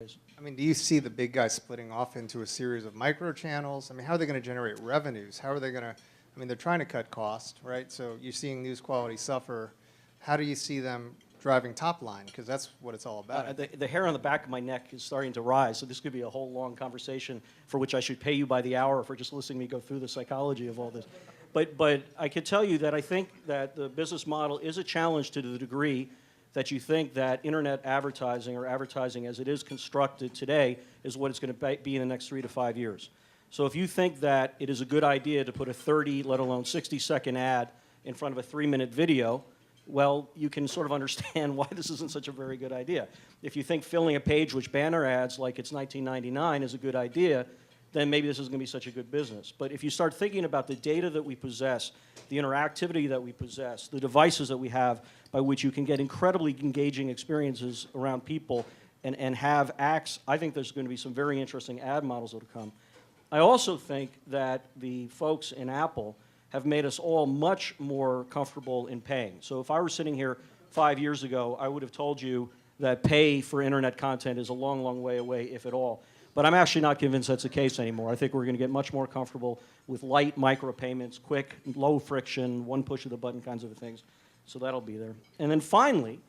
I mean, do you see the big guys splitting off into a series of micro channels? I mean, how are they going to generate revenues? How are they going to, I mean, they're trying to cut costs, right? So you're seeing news quality suffer. How do you see them driving top line? Because that's what it's all about. The hair on the back of my neck is starting to rise, so this could be a whole long conversation for which I should pay you by the hour for just listening to me go through the psychology of all this. But I could tell you that I think that the business model is a challenge to the degree that you think that internet advertising or advertising as it is constructed today is what it's going to be in the next 3 to 5 years. So if you think that it is a good idea to put a 30, let alone 60-second ad in front of a 3-minute video, well, you can sort of understand why this isn't such a very good idea. If you think filling a page with banner ads like it's 1999 is a good idea, then maybe this isn't going to be such a good business. But if you start thinking about the data that we possess, the interactivity that we possess, the devices that we have by which you can get incredibly engaging experiences around people and have acts, I think there's going to be some very interesting ad models that will come. I also think that the folks in Apple have made us all much more comfortable in paying. So if I were sitting here 5 years ago, I would have told you that pay for internet content is a long, long way away, if at all. But I'm actually not convinced that's the case anymore. I think we're going to get much more comfortable with light micropayments, quick, low friction, one push of the button kinds of things. So that'll be there. And then finally,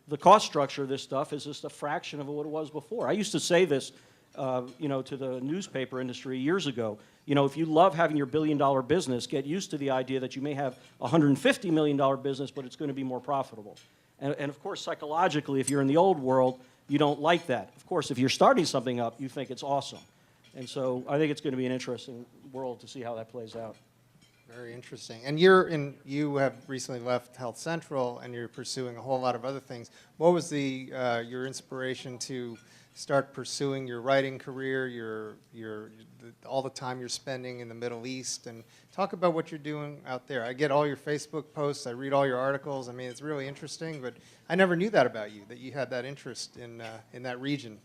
the cost structure of this stuff is just a fraction of what it was before. I used to say this, to the newspaper industry years ago. You know, if you love having your billion-dollar business, get used to the idea that you may have a $150 million business, but it's going to be more profitable. And of course, psychologically, if you're in the old world, you don't like that. Of course, if you're starting something up, you think it's awesome. And so I think it's going to be an interesting world to see how that plays out. Very interesting. And you have recently left Health Central, and you're pursuing a whole lot of other things. What was your inspiration to start pursuing your writing career, all the time you're spending in the Middle East, and talk about what you're doing out there? I get all your Facebook posts, I read all your articles. I mean, it's really interesting, but I never knew that about you, that you had that interest in that region.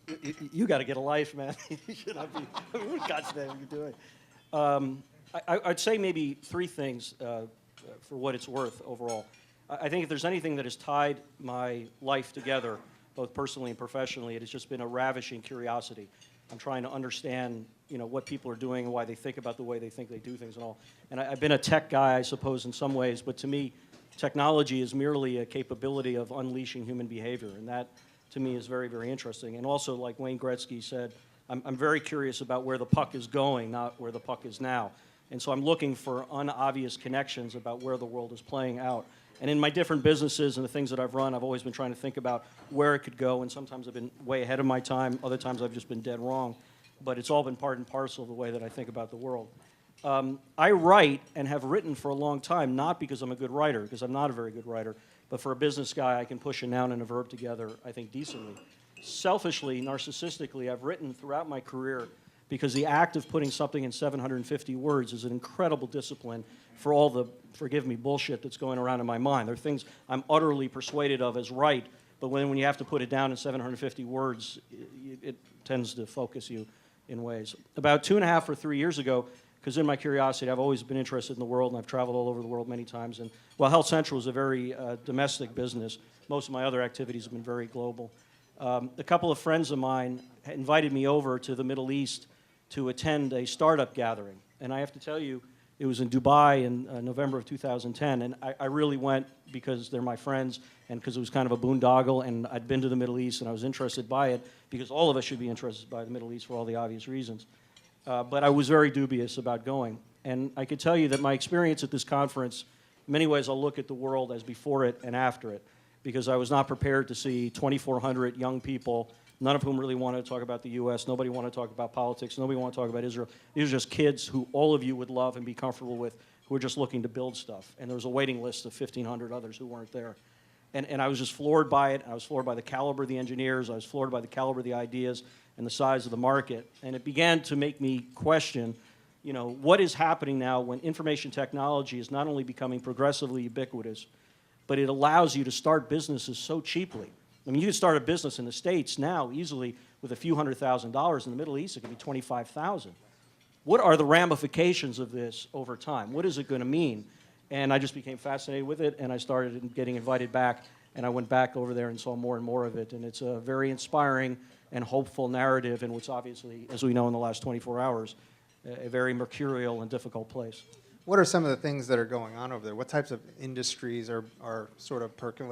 You got to get a life, man. You should not be. I mean, what God's name are you doing? I'd say maybe 3 things for what it's worth overall. I think if there's anything that has tied my life together, both personally and professionally, it has just been a ravishing curiosity. I'm trying to understand, what people are doing and why they think about the way they think they do things and all. And I've been a tech guy, I suppose, in some ways, but to me, technology is merely a capability of unleashing human behavior, and that, to me, is very, very interesting. And also, like Wayne Gretzky said, I'm very curious about where the puck is going, not where the puck is now. And so I'm looking for unobvious connections about where the world is playing out. And in my different businesses and the things that I've run, I've always been trying to think about where it could go, and sometimes I've been way ahead of my time, other times I've just been dead wrong. But it's all been part and parcel of the way that I think about the world. I write and have written for a long time, not because I'm a good writer, because I'm not a very good writer, but for a business guy, I can push a noun and a verb together, I think, decently. Selfishly, narcissistically, I've written throughout my career because the act of putting something in 750 words is an incredible discipline for all the, forgive me, bullshit that's going around in my mind. There are things I'm utterly persuaded of as right, but when you have to put it down in 750 words, it tends to focus you in ways. About 2.5 or 3 years ago, because in my curiosity, I've always been interested in the world, and I've traveled all over the world many times. And while Health Central is a very domestic business, most of my other activities have been very global. A couple of friends of mine invited me over to the Middle East to attend a startup gathering. And I have to tell you, it was in Dubai in November of 2010, and I really went because they're my friends and because it was kind of a boondoggle, and I'd been to the Middle East and I was interested by it because all of us should be interested by the Middle East for all the obvious reasons. But I was very dubious about going. And I could tell you that my experience at this conference, in many ways I'll look at the world as before it and after it, because I was not prepared to see 2,400 young people, none of whom really wanted to talk about the U.S., nobody wanted to talk about politics, nobody wanted to talk about Israel. These are just kids who all of you would love and be comfortable with, who are just looking to build stuff. And there was a waiting list of 1,500 others who weren't there. And I was just floored by it. I was floored by the caliber of the engineers. I was floored by the caliber of the ideas and the size of the market. And it began to make me question, what is happening now when information technology is not only becoming progressively ubiquitous, but it allows you to start businesses so cheaply. I mean, you can start a business in the States now easily with a few $100,000. In the Middle East, it could be $25,000. What are the ramifications of this over time? What is it going to mean? And I just became fascinated with it, and I started getting invited back, and I went back over there and saw more and more of it. And it's a very inspiring, and hopeful narrative in what's obviously, as we know in the last 24 hours, a very mercurial and difficult place. What are some of the things that are going on over there? What types of industries are sort of percolating